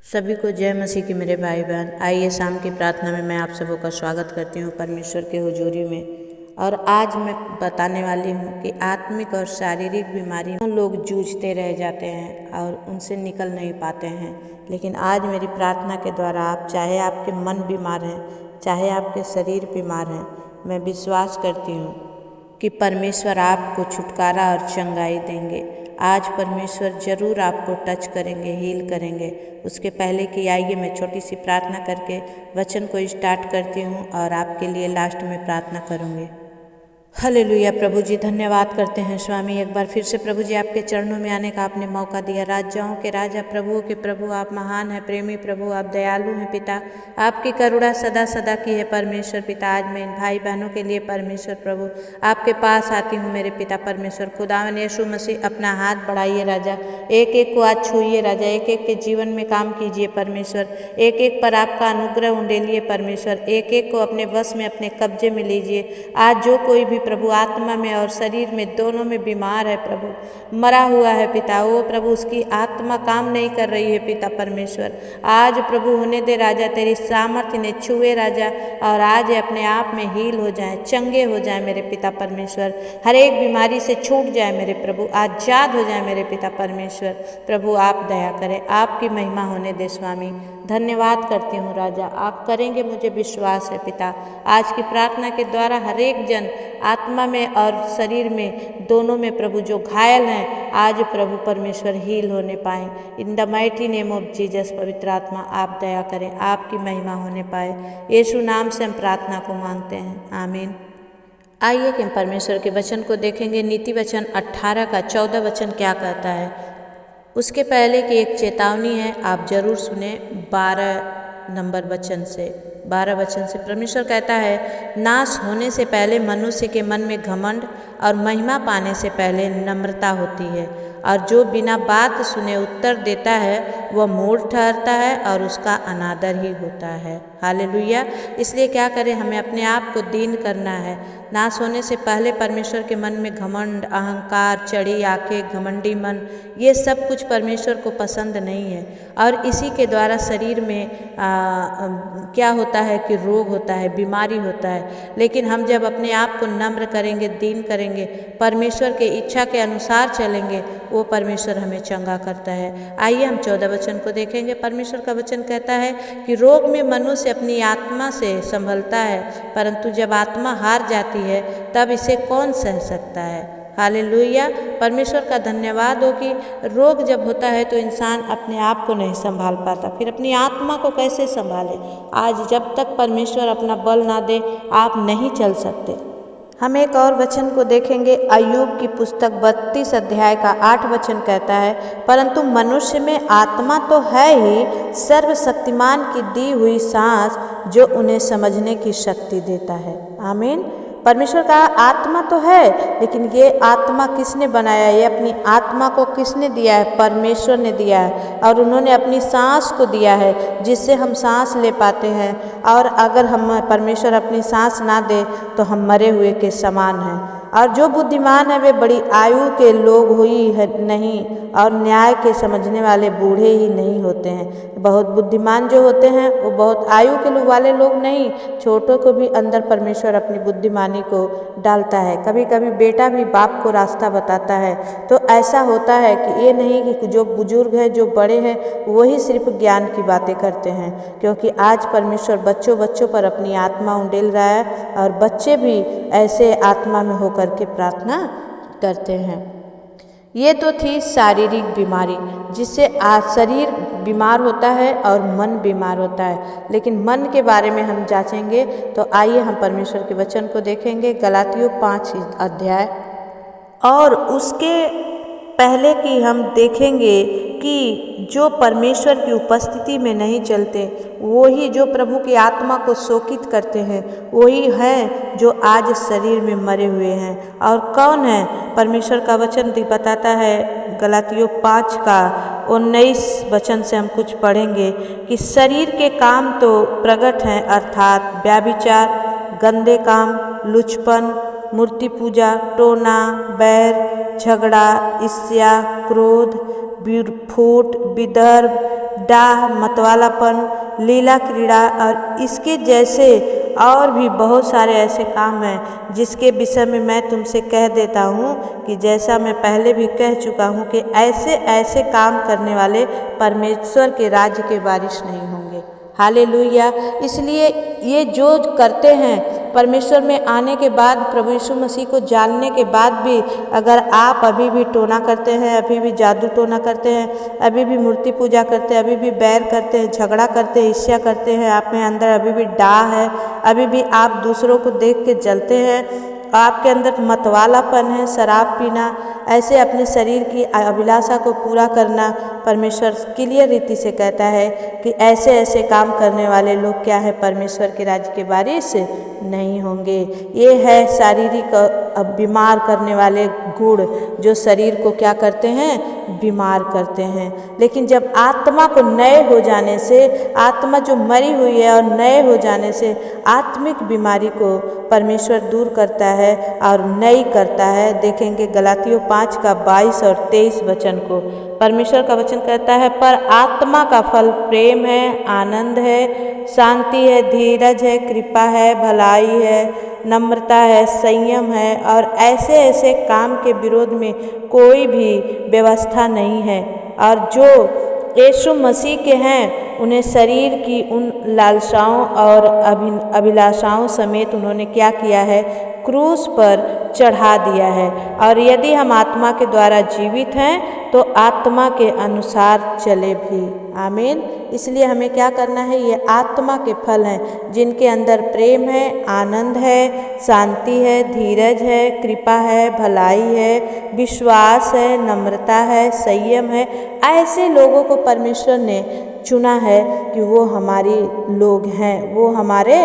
सभी को जय मसीह की मेरे भाई बहन। आइए शाम की प्रार्थना में मैं आप सबों का स्वागत करती हूँ परमेश्वर के हुजूरी में। और आज मैं बताने वाली हूँ कि आत्मिक और शारीरिक बीमारी लोग जूझते रह जाते हैं और उनसे निकल नहीं पाते हैं। लेकिन आज मेरी प्रार्थना के द्वारा आप, चाहे आपके मन बीमार है, चाहे आपके शरीर बीमार है, मैं विश्वास करती हूँ कि परमेश्वर आपको छुटकारा और चंगाई देंगे। आज परमेश्वर ज़रूर आपको टच करेंगे, हील करेंगे। उसके पहले कि आइए मैं छोटी सी प्रार्थना करके वचन को स्टार्ट करती हूँ और आपके लिए लास्ट में प्रार्थना करूँगी। हालेलुया। प्रभु जी धन्यवाद करते हैं स्वामी, एक बार फिर से प्रभु जी आपके चरणों में आने का आपने मौका दिया। राजाओं के राजा, प्रभुओं के प्रभु आप महान हैं, प्रेमी प्रभु आप दयालु हैं पिता। आपकी करुणा सदा सदा की है परमेश्वर पिता। आज मैं इन भाई बहनों के लिए परमेश्वर प्रभु आपके पास आती हूँ मेरे पिता परमेश्वर। खुदावन यीशु मसीह अपना हाथ बढ़ाइए राजा, एक एक को आज छूइए राजा, एक एक के जीवन में काम कीजिए परमेश्वर। एक एक पर आपका अनुग्रह उंडेलिए परमेश्वर, एक एक को अपने वश में, अपने कब्जे में लीजिए। आज जो कोई भी प्रभु आत्मा में और शरीर में दोनों में बीमार है प्रभु, मरा हुआ है पिता, वो प्रभु उसकी आत्मा काम नहीं कर रही है पिता परमेश्वर। आज प्रभु होने दे राजा, तेरी सामर्थ्य ने छुए राजा, और आज अपने आप में हील हो जाए, चंगे हो जाए मेरे पिता परमेश्वर। हर एक बीमारी से छूट जाए मेरे प्रभु, आजाद हो जाए मेरे पिता परमेश्वर। प्रभु आप दया करें, आपकी महिमा होने दे स्वामी। धन्यवाद करती हूँ राजा, आप करेंगे मुझे विश्वास है पिता। आज की प्रार्थना के द्वारा हर एक जन आत्मा में और शरीर में दोनों में प्रभु जो घायल हैं, आज प्रभु परमेश्वर हील होने पाए। इन the mighty name of Jesus. पवित्र आत्मा आप दया करें, आपकी महिमा होने पाए। यीशु नाम से हम प्रार्थना को मांगते हैं, आमीन। आइए कि हम परमेश्वर के वचन को देखेंगे। नीति वचन 18 का 14 वचन क्या कहता है। उसके पहले की एक चेतावनी है, आप जरूर सुने। 12 वचन से परमेश्वर कहता है, नाश होने से पहले मनुष्य के मन में घमंड और महिमा पाने से पहले नम्रता होती है, और जो बिना बात सुने उत्तर देता है वह मूढ़ ठहरता है और उसका अनादर ही होता है। हालेलुया। इसलिए क्या करें, हमें अपने आप को दीन करना है। नाश होने से पहले परमेश्वर के मन में घमंड, अहंकार, चढ़ी आंखें, घमंडी मन, ये सब कुछ परमेश्वर को पसंद नहीं है। और इसी के द्वारा शरीर में क्या होता है कि रोग होता है, बीमारी होता है। लेकिन हम जब अपने आप को नम्र करेंगे, दीन करेंगे, परमेश्वर के इच्छा के अनुसार चलेंगे, वो परमेश्वर हमें चंगा करता है। आइए हम 14 वचन को देखेंगे। परमेश्वर का वचन कहता है कि रोग में मनुष्य अपनी आत्मा से संभलता है, परंतु जब आत्मा हार जाती है तब इसे कौन सह सकता है। हालेलुया। परमेश्वर का धन्यवाद हो कि रोग जब होता है तो इंसान अपने आप को नहीं संभाल पाता, फिर अपनी आत्मा को कैसे संभाले। आज जब तक परमेश्वर अपना बल ना दे, आप नहीं चल सकते। हम एक और वचन को देखेंगे। अय्यूब की पुस्तक 32 अध्याय का 8 वचन कहता है, परंतु मनुष्य में आत्मा तो है ही, सर्वशक्तिमान की दी हुई सांस जो उन्हें समझने की शक्ति देता है। आमीन। परमेश्वर का आत्मा तो है, लेकिन ये आत्मा किसने बनाया, ये अपनी आत्मा को किसने दिया है, परमेश्वर ने दिया है। और उन्होंने अपनी सांस को दिया है जिससे हम सांस ले पाते हैं। और अगर हम परमेश्वर अपनी सांस ना दे तो हम मरे हुए के समान हैं। और जो बुद्धिमान है वे बड़ी आयु के लोग हुई है नहीं, और न्याय के समझने वाले बूढ़े ही नहीं होते हैं। बहुत बुद्धिमान जो होते हैं वो बहुत आयु के वाले लोग नहीं, छोटों को भी अंदर परमेश्वर अपनी बुद्धिमानी को डालता है। कभी कभी बेटा भी बाप को रास्ता बताता है। तो ऐसा होता है कि ये नहीं कि जो बुजुर्ग है, जो बड़े हैं, वही सिर्फ ज्ञान की बातें करते हैं, क्योंकि आज परमेश्वर बच्चों बच्चों पर अपनी आत्मा उंडेल रहा है, और बच्चे भी ऐसे आत्मा में होकर के प्रार्थना करते हैं। ये तो थी शारीरिक बीमारी, जिससे शरीर बीमार होता है और मन बीमार होता है। लेकिन मन के बारे में हम जांचेंगे, तो आइए हम परमेश्वर के वचन को देखेंगे। गलातियों 5 अध्याय और उसके पहले की हम देखेंगे कि जो परमेश्वर की उपस्थिति में नहीं चलते, वही जो प्रभु की आत्मा को शोकित करते हैं, वही हैं जो आज शरीर में मरे हुए हैं। और कौन है, परमेश्वर का वचन बताता है। गलातियों 5 का 19 वचन से हम कुछ पढ़ेंगे कि शरीर के काम तो प्रकट हैं, अर्थात व्यभिचार, गंदे काम, लुचपन, मूर्ति पूजा, टोना, बैर, झगड़ा, ईर्ष्या, क्रोध, फूट, विदर्भ, डाह, मतवालापन, लीला क्रीड़ा और इसके जैसे और भी बहुत सारे ऐसे काम हैं जिसके विषय में मैं तुमसे कह देता हूँ कि जैसा मैं पहले भी कह चुका हूँ कि ऐसे ऐसे काम करने वाले परमेश्वर के राज्य के वारिस नहीं होंगे। हालेलुया। इसलिए ये जो करते हैं परमेश्वर में आने के बाद, प्रभु यीशु मसीह को जानने के बाद भी अगर आप अभी भी टोना करते हैं, अभी भी जादू टोना करते हैं, अभी भी मूर्ति पूजा करते हैं, अभी भी बैर करते हैं, झगड़ा करते हैं, ईर्ष्या करते हैं, आप में अंदर अभी भी डाह है, अभी भी आप दूसरों को देख के जलते हैं, आपके अंदर मतवालापन है, शराब पीना, ऐसे अपने शरीर की अभिलाषा को पूरा करना, परमेश्वर क्लियर रीति से कहता है कि ऐसे ऐसे काम करने वाले लोग क्या है, परमेश्वर के राज्य के वारिस नहीं होंगे। ये है शारीरिक बीमार करने वाले गुण जो शरीर को क्या करते हैं, बीमार करते हैं। लेकिन जब आत्मा को नए हो जाने से, आत्मा जो मरी हुई है और नए हो जाने से आत्मिक बीमारी को परमेश्वर दूर करता है और नई करता है। देखेंगे गलातियों 5 का 22 और 23 वचन को। परमेश्वर का वचन कहता है, पर आत्मा का फल प्रेम है, आनंद है, शांति है, धीरज है, कृपा है, भलाई है, नम्रता है, संयम है, और ऐसे ऐसे काम के विरोध में कोई भी व्यवस्था नहीं है। और जो यीशु मसीह के हैं उन्हें शरीर की उन लालसाओं और अभिलाषाओं समेत उन्होंने क्या किया है, क्रूस पर चढ़ा दिया है। और यदि हम आत्मा के द्वारा जीवित हैं तो आत्मा के अनुसार चले भी। आमीन। इसलिए हमें क्या करना है, ये आत्मा के फल हैं जिनके अंदर प्रेम है, आनंद है, शांति है, धीरज है, कृपा है, भलाई है, विश्वास है, नम्रता है, संयम है। ऐसे लोगों को परमेश्वर ने चुना है कि वो हमारे लोग हैं, वो हमारे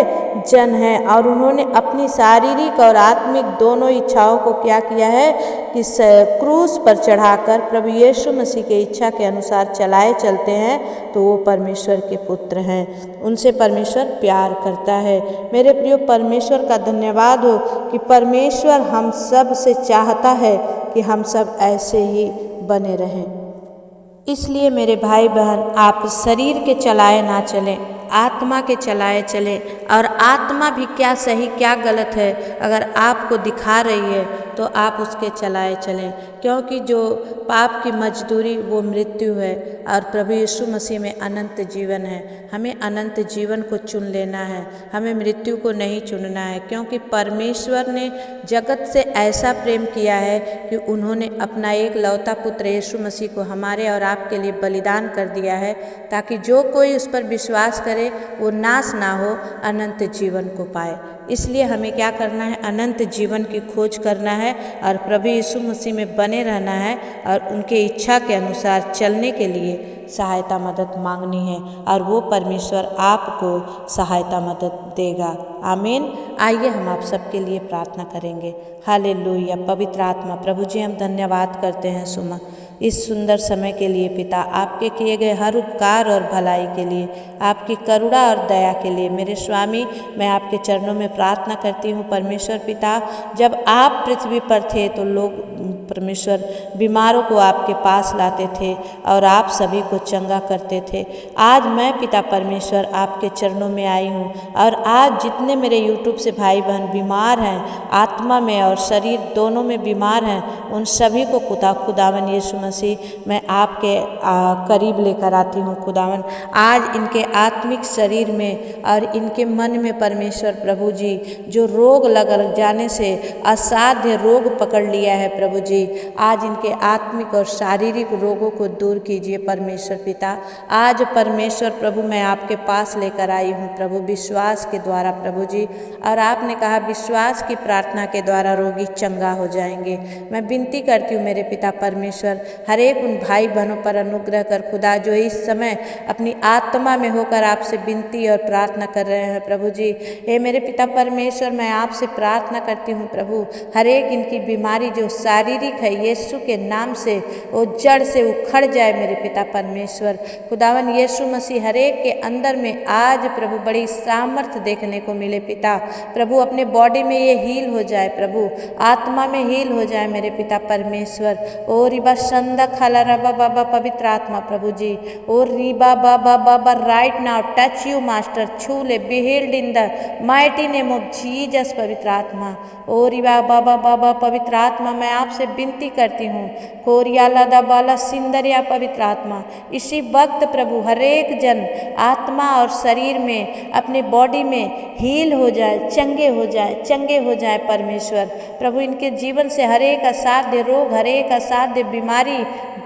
जन हैं, और उन्होंने अपनी शारीरिक और आत्मिक दोनों इच्छाओं को क्या किया है कि क्रूस पर चढ़ाकर प्रभु यीशु मसीह के इच्छा के अनुसार चलाए चलते हैं, तो वो परमेश्वर के पुत्र हैं, उनसे परमेश्वर प्यार करता है। मेरे प्रियो, परमेश्वर का धन्यवाद हो कि परमेश्वर हम सब से चाहता है कि हम सब ऐसे ही बने रहें। इसलिए मेरे भाई बहन, आप शरीर के चलाए ना चलें, आत्मा के चलाए चलें। और आत्मा भी क्या सही क्या गलत है अगर आपको दिखा रही है तो आप उसके चलाए चलें, क्योंकि जो पाप की मजदूरी वो मृत्यु है और प्रभु यीशु मसीह में अनंत जीवन है। हमें अनंत जीवन को चुन लेना है, हमें मृत्यु को नहीं चुनना है, क्योंकि परमेश्वर ने जगत से ऐसा प्रेम किया है कि उन्होंने अपना एक लौता पुत्र यीशु मसीह को हमारे और आपके लिए बलिदान कर दिया है, ताकि जो कोई उस पर विश्वास करे वो नाश ना हो, अनंत जीवन को पाए। इसलिए हमें क्या करना है, अनंत जीवन की खोज करना है और प्रभु यीशु मसीह में बने रहना है और उनके इच्छा के अनुसार चलने के लिए सहायता मदद मांगनी है, और वो परमेश्वर आपको सहायता मदद देगा। आमीन। आइए हम आप सबके लिए प्रार्थना करेंगे। हालेलुया। पवित्र आत्मा प्रभु जी, हम धन्यवाद करते हैं सुमा इस सुंदर समय के लिए पिता, आपके किए गए हर उपकार और भलाई के लिए, आपकी करुणा और दया के लिए। मेरे स्वामी, मैं आपके चरणों में प्रार्थना करती हूँ परमेश्वर पिता, जब आप पृथ्वी पर थे तो लोग परमेश्वर बीमारों को आपके पास लाते थे और आप सभी को चंगा करते थे। आज मैं पिता परमेश्वर आपके चरणों में आई हूँ, और आज जितने मेरे यूट्यूब से भाई बहन बीमार हैं, आत्मा में और शरीर दोनों में बीमार हैं, उन सभी को खुदावन यीशु मसीह मैं आपके करीब लेकर आती हूँ। खुदावन, आज इनके आत्मिक शरीर में और इनके मन में परमेश्वर प्रभु जी, जो रोग लग जाने से असाध्य रोग पकड़ लिया है प्रभु जी, आज इनके आत्मिक और शारीरिक रोगों को दूर कीजिए परमेश्वर पिता। आज परमेश्वर प्रभु मैं आपके पास लेकर आई हूँ प्रभु, विश्वास के द्वारा प्रभु जी, और आपने कहा विश्वास की प्रार्थना के द्वारा रोगी चंगा हो जाएंगे। मैं विनती करती हूँ मेरे पिता परमेश्वर, हर एक उन भाई बहनों पर अनुग्रह कर खुदा, जो इस समय अपनी आत्मा में होकर आपसे विनती और प्रार्थना कर रहे हैं प्रभु जी। हे मेरे पिता परमेश्वर, मैं आपसे प्रार्थना करती हूँ प्रभु, हर एक इनकी बीमारी जो शारीरिक है, यीशु के नाम से वो जड़ से उखड़ जाए मेरे पिता परमेश्वर। खुदावन यीशु मसीह हर एक के अंदर में आज प्रभु बड़ी सामर्थ्य देखने को मिले पिता। प्रभु अपने बॉडी में ये हील हो जाए प्रभु, आत्मा में हील हो जाए मेरे पिता परमेश्वर। ओ रिबा संदा खाला रबा बाबा पवित्र आत्मा प्रभु जी, ओ रिबा बाबा बाबा right now touch you master, छू ले, be healed in the mighty name of Jesus पवित्र आत्मा। ओ रिबा बाबा बाबा पवित्र आत्मा मैं आपसे विनती करती हूँ, कोरिया लादा बाला सिंदरिया पवित्र आत्मा इसी वक्त प्रभु हर एक जन आत्मा और शरीर में अपने बॉडी में हील हो जाए, चंगे हो जाए, चंगे हो जाए परमेश्वर। प्रभु इनके जीवन से हर एक असाध्य रोग, हर एक असाध्य बीमारी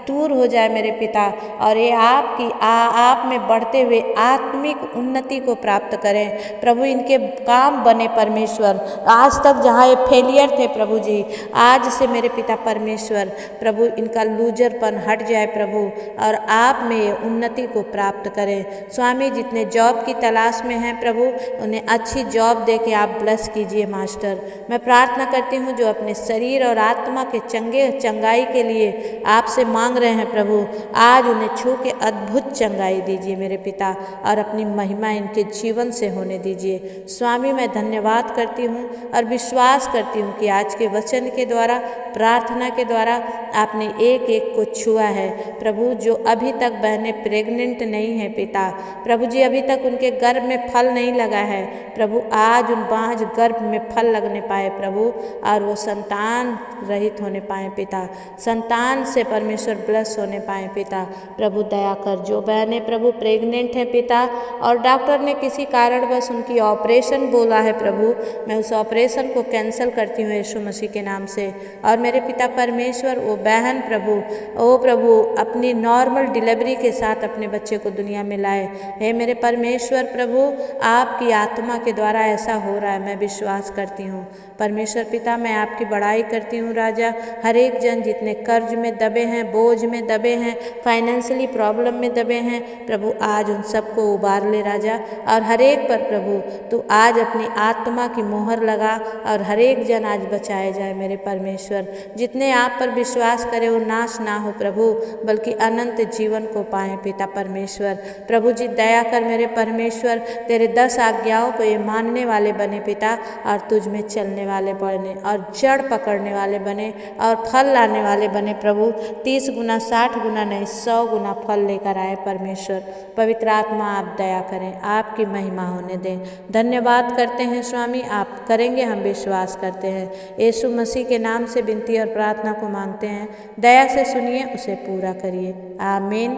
दूर हो जाए मेरे पिता, और ये आपकी आप में बढ़ते हुए आत्मिक उन्नति को प्राप्त करें प्रभु। इनके काम बने परमेश्वर, आज तक जहाँ ये फेलियर थे प्रभु जी, आज से मेरे पिता परमेश्वर प्रभु इनका लूजरपन हट जाए प्रभु, और आप में ये उन्नति को प्राप्त करें स्वामी। जितने जॉब की तलाश में हैं प्रभु उन्हें अच्छी जॉब दे के आप ब्लेस कीजिए मास्टर। मैं प्रार्थना करती हूँ जो अपने शरीर और आत्मा के चंगाई के लिए आपसे मांग रहे हैं प्रभु, आज उन्हें छू के अद्भुत चंगाई दीजिए मेरे पिता, और अपनी महिमा इनके जीवन से होने दीजिए स्वामी। मैं धन्यवाद करती हूँ और विश्वास करती हूँ कि आज के वचन के द्वारा, प्रार्थना के द्वारा आपने एक एक को छुआ है प्रभु। जो अभी तक बहनें प्रेग्नेंट नहीं है पिता प्रभु जी, अभी तक उनके गर्भ में फल नहीं लगा है प्रभु, आज गर्भ में फल लगने पाए प्रभु, और वो संतान रहित होने पाए पिता, संतान से परमेश्वर ब्लेस होने पाए पिता। प्रभु दया कर, जो बहनें प्रभु प्रेग्नेंट हैं पिता और डॉक्टर ने किसी कारणवश उनकी ऑपरेशन बोला है प्रभु, मैं उस ऑपरेशन को कैंसिल करती हूँ यीशु मसीह के नाम से। और मेरे पिता परमेश्वर वो बहन प्रभु, ओ प्रभु अपनी नॉर्मल डिलीवरी के साथ अपने बच्चे को दुनिया में लाए। हे मेरे परमेश्वर प्रभु, आपकी आत्मा के द्वारा ऐसा हो रहा है, मैं विश्वास करती हूँ परमेश्वर पिता। मैं आपकी बड़ाई करती हूँ राजा। हर एक जन जितने कर्ज में दबे हैं, बोझ में दबे हैं, फाइनेंशियली प्रॉब्लम में दबे हैं प्रभु, आज उन सबको उबार ले राजा, और हर एक पर प्रभु तू आज अपनी आत्मा की मोहर लगा, और हर एक जन आज बचाए जाए मेरे परमेश्वर। जितने आप पर विश्वास करे वो नाश ना हो प्रभु, बल्कि अनंत जीवन को पाएं पिता परमेश्वर। प्रभु जी दया कर मेरे परमेश्वर, तेरे 10 आज्ञाओं को ये मानने वाले बने पिता, और तुझ में चलने वाले बने, और जड़ पकड़ने वाले बने, और फल लाने वाले बने प्रभु। 30 गुना 60 गुना नहीं 100 गुना फल लेकर आए परमेश्वर। पवित्र आत्मा आप दया करें, आपकी महिमा होने दें। धन्यवाद करते हैं स्वामी, आप करेंगे हम विश्वास करते हैं। यीशु मसीह के नाम से विनती और प्रार्थना को मांगते हैं, दया से सुनिए, उसे पूरा करिए, आमीन।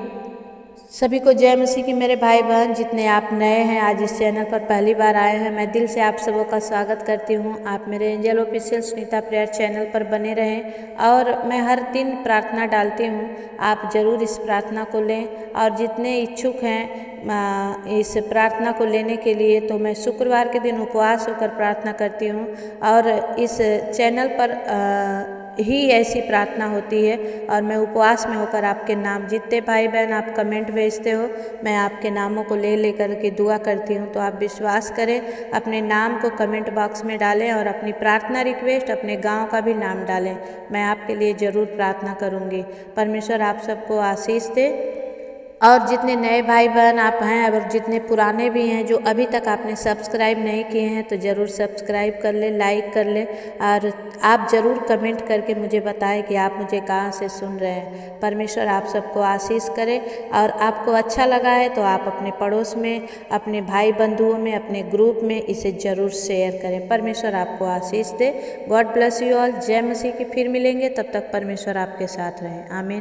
सभी को जय मसीह की मेरे भाई बहन। जितने आप नए हैं, आज इस चैनल पर पहली बार आए हैं, मैं दिल से आप सबों का स्वागत करती हूं। आप मेरे angel official Sunita prayer channel पर बने रहें, और मैं हर दिन प्रार्थना डालती हूं, आप ज़रूर इस प्रार्थना को लें। और जितने इच्छुक हैं इस प्रार्थना को लेने के लिए, तो मैं शुक्रवार के दिन उपवास होकर प्रार्थना करती हूं, और इस चैनल पर ही ऐसी प्रार्थना होती है, और मैं उपवास में होकर आपके नाम, जितने भाई बहन आप कमेंट भेजते हो, मैं आपके नामों को ले कर के दुआ करती हूँ। तो आप विश्वास करें, अपने नाम को कमेंट बॉक्स में डालें, और अपनी प्रार्थना रिक्वेस्ट, अपने गांव का भी नाम डालें, मैं आपके लिए ज़रूर प्रार्थना करूँगी। परमेश्वर आप सबको आशीष दे। और जितने नए भाई बहन आप हैं, और जितने पुराने भी हैं जो अभी तक आपने सब्सक्राइब नहीं किए हैं, तो ज़रूर सब्सक्राइब कर लें, लाइक कर लें, और आप ज़रूर कमेंट करके मुझे बताएं कि आप मुझे कहाँ से सुन रहे हैं। परमेश्वर आप सबको आशीष करे, और आपको अच्छा लगा है तो आप अपने पड़ोस में, अपने भाई बंधुओं में, अपने ग्रुप में इसे ज़रूर शेयर करें। परमेश्वर आपको आशीष दे। God bless you all. जय मसीह की। फिर मिलेंगे, तब तक परमेश्वर आपके साथ रहे, आमीन।